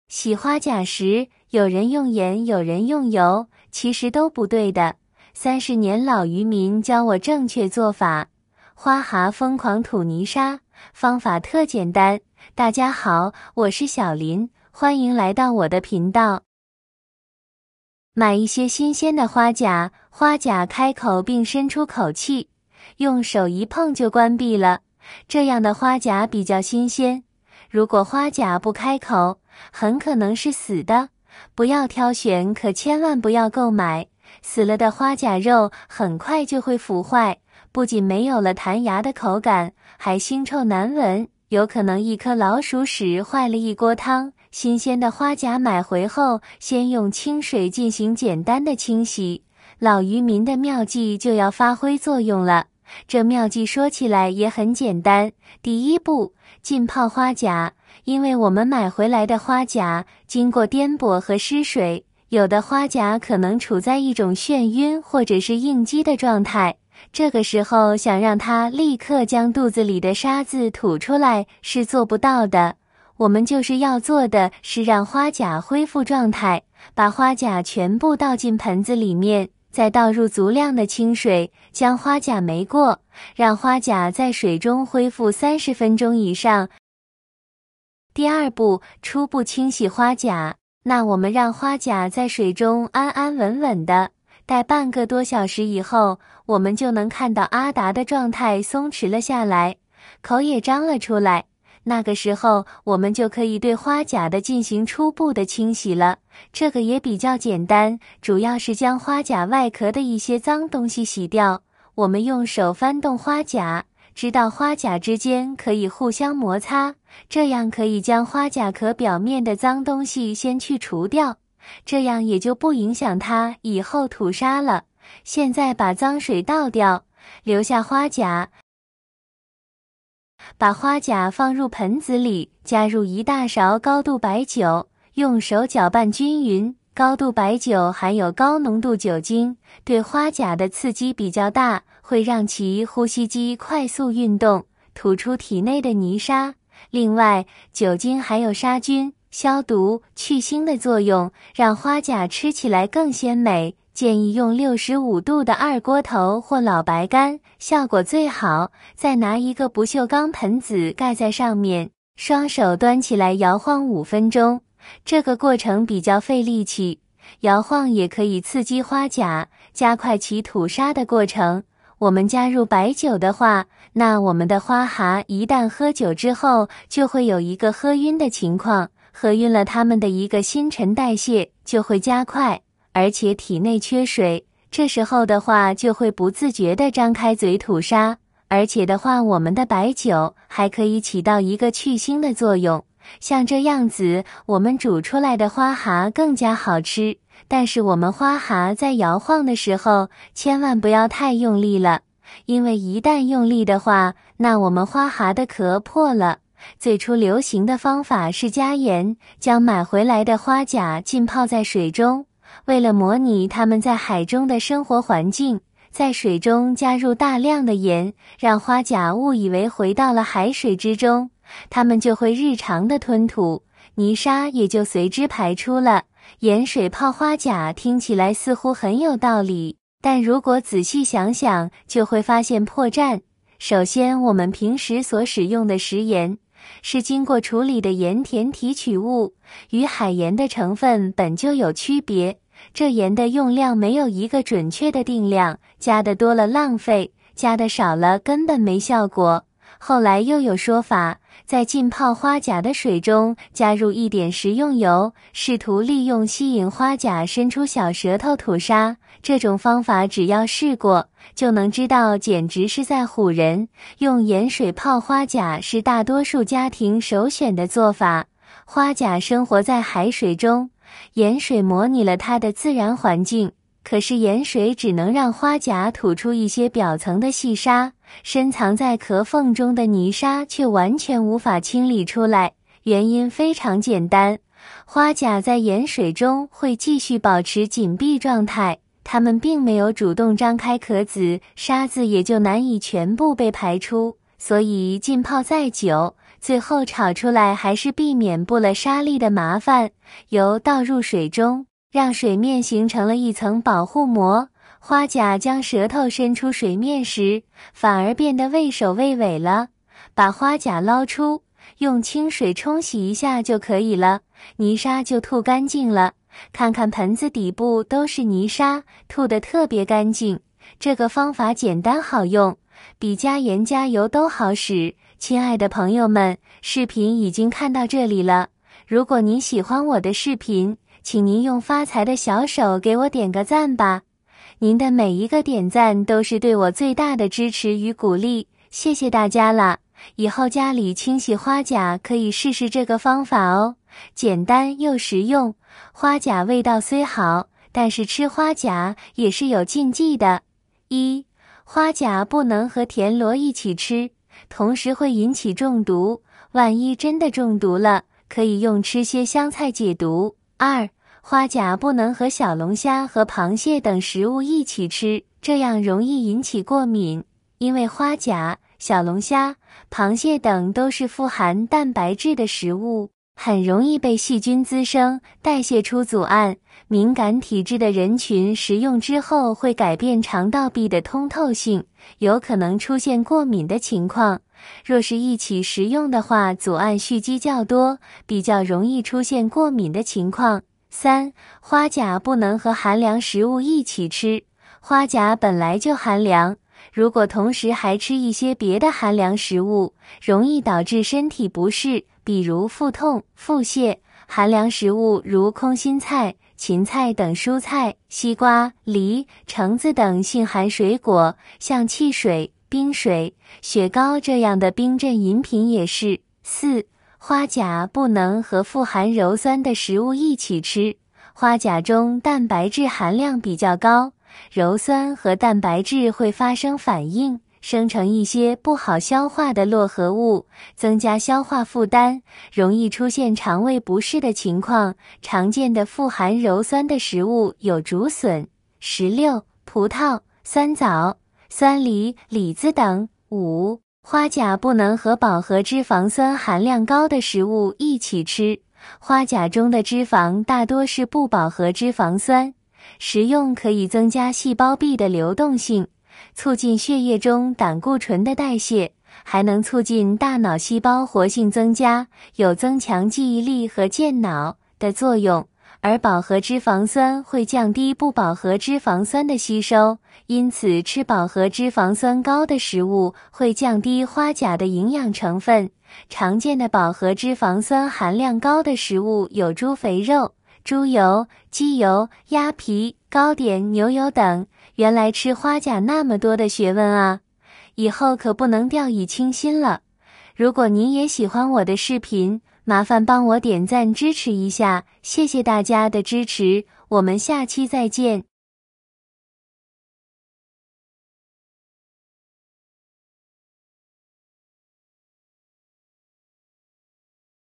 洗花甲时，有人用盐，有人用油，其实都不对的。30年老渔民教我正确做法。花蛤疯狂吐泥沙，方法特简单。大家好，我是小林，欢迎来到我的频道。买一些新鲜的花甲，花甲开口并伸出口气，用手一碰就关闭了，这样的花甲比较新鲜。如果花甲不开口，很可能是死的，不要挑选，可千万不要购买。死了的花甲肉很快就会腐坏，不仅没有了弹牙的口感，还腥臭难闻，有可能一颗老鼠屎坏了一锅汤。新鲜的花甲买回后，先用清水进行简单的清洗。老渔民的妙计就要发挥作用了。这妙计说起来也很简单。第一步，浸泡花甲。因为我们买回来的花甲经过颠簸和湿水，有的花甲可能处在一种眩晕或者是应激的状态，这个时候想让它立刻将肚子里的沙子吐出来是做不到的。我们就是要做的是让花甲恢复状态，把花甲全部倒进盆子里面，再倒入足量的清水，将花甲霉过，让花甲在水中恢复30分钟以上。第二步，初步清洗花甲。那我们让花甲在水中安安稳稳的待半个多小时以后，我们就能看到阿达的状态松弛了下来，口也张了出来。那个时候，我们就可以对花甲的进行初步的清洗了。这个也比较简单，主要是将花甲外壳的一些脏东西洗掉。我们用手翻动花甲，直到花甲之间可以互相摩擦，这样可以将花甲壳表面的脏东西先去除掉，这样也就不影响它以后吐沙了。现在把脏水倒掉，留下花甲。把花甲放入盆子里，加入1大勺高度白酒，用手搅拌均匀。高度白酒含有高浓度酒精，对花甲的刺激比较大，会让其呼吸机快速运动，吐出体内的泥沙。另外，酒精还有杀菌、消毒、去腥的作用，让花甲吃起来更鲜美。建议用65度的二锅头或老白干，效果最好。再拿一个不锈钢盆子盖在上面，双手端起来摇晃5分钟。这个过程比较费力气，摇晃也可以刺激花甲，加快其吐沙的过程。我们加入白酒的话，那我们的花蛤一旦喝酒之后，就会有一个喝晕的情况，喝晕了它们的一个新陈代谢就会加快，而且体内缺水，这时候的话就会不自觉地张开嘴吐沙。而且的话，我们的白酒还可以起到一个去腥的作用。像这样子，我们煮出来的花蛤更加好吃。但是我们花蛤在摇晃的时候，千万不要太用力了，因为一旦用力的话，那我们花蛤的壳破了。最初流行的方法是加盐，将买回来的花甲浸泡在水中，为了模拟它们在海中的生活环境，在水中加入大量的盐，让花甲误以为回到了海水之中，它们就会日常的吞吐，泥沙也就随之排出了。盐水泡花甲听起来似乎很有道理，但如果仔细想想，就会发现破绽。首先，我们平时所使用的食盐是经过处理的盐田提取物，与海盐的成分本就有区别。这盐的用量没有一个准确的定量，加的多了浪费，加的少了根本没效果。后来又有说法，在浸泡花甲的水中加入一点食用油，试图利用吸引花甲伸出小舌头吐沙。这种方法只要试过，就能知道简直是在唬人。用盐水泡花甲是大多数家庭首选的做法。花甲生活在海水中，盐水模拟了它的自然环境，可是盐水只能让花甲吐出一些表层的细沙，深藏在壳缝中的泥沙却完全无法清理出来。原因非常简单，花甲在盐水中会继续保持紧闭状态，它们并没有主动张开壳子，沙子也就难以全部被排出。所以浸泡再久，最后炒出来还是避免不了沙粒的麻烦。油倒入水中，让水面形成了一层保护膜。花甲将舌头伸出水面时，反而变得畏首畏尾了。把花甲捞出，用清水冲洗一下就可以了，泥沙就吐干净了。看看盆子底部都是泥沙，吐得特别干净。这个方法简单好用，比加盐加油都好使。亲爱的朋友们，视频已经看到这里了。如果您喜欢我的视频，请您用发财的小手给我点个赞吧。您的每一个点赞都是对我最大的支持与鼓励，谢谢大家啦！以后家里清洗花甲可以试试这个方法哦，简单又实用。花甲味道虽好，但是吃花甲也是有禁忌的。1. 花甲不能和田螺一起吃，同时会引起中毒，万一真的中毒了，可以用吃些香菜解毒。2. 花甲不能和小龙虾和螃蟹等食物一起吃，这样容易引起过敏，因为花甲、小龙虾、螃蟹等都是富含蛋白质的食物，很容易被细菌滋生，代谢出组胺。敏感体质的人群食用之后会改变肠道壁的通透性，有可能出现过敏的情况。若是一起食用的话，组胺蓄积较多，比较容易出现过敏的情况。3. 花甲不能和寒凉食物一起吃，花甲本来就寒凉，如果同时还吃一些别的寒凉食物，容易导致身体不适，比如腹痛、腹泻。寒凉食物如空心菜、芹菜等蔬菜，西瓜、梨、橙子等性寒水果，像汽水、冰水、雪糕这样的冰镇饮品也是。4. 花甲不能和富含鞣酸的食物一起吃，花甲中蛋白质含量比较高，鞣酸和蛋白质会发生反应，生成一些不好消化的络合物，增加消化负担，容易出现肠胃不适的情况。常见的富含鞣酸的食物有竹笋、石榴、葡萄、酸枣、酸梨、李子等。5. 花甲不能和饱和脂肪酸含量高的食物一起吃，花甲中的脂肪大多是不饱和脂肪酸，食用可以增加细胞壁的流动性，促进血液中胆固醇的代谢，还能促进大脑细胞活性增加，有增强记忆力和健脑的作用。而饱和脂肪酸会降低不饱和脂肪酸的吸收，因此吃饱和脂肪酸高的食物会降低花甲的营养成分。常见的饱和脂肪酸含量高的食物有猪肥肉、猪油、鸡油、鸭皮、糕点、牛油等。原来吃花甲那么多的学问啊，以后可不能掉以轻心了。如果您也喜欢我的视频，麻烦帮我点赞支持一下，谢谢大家的支持，我们下期再见。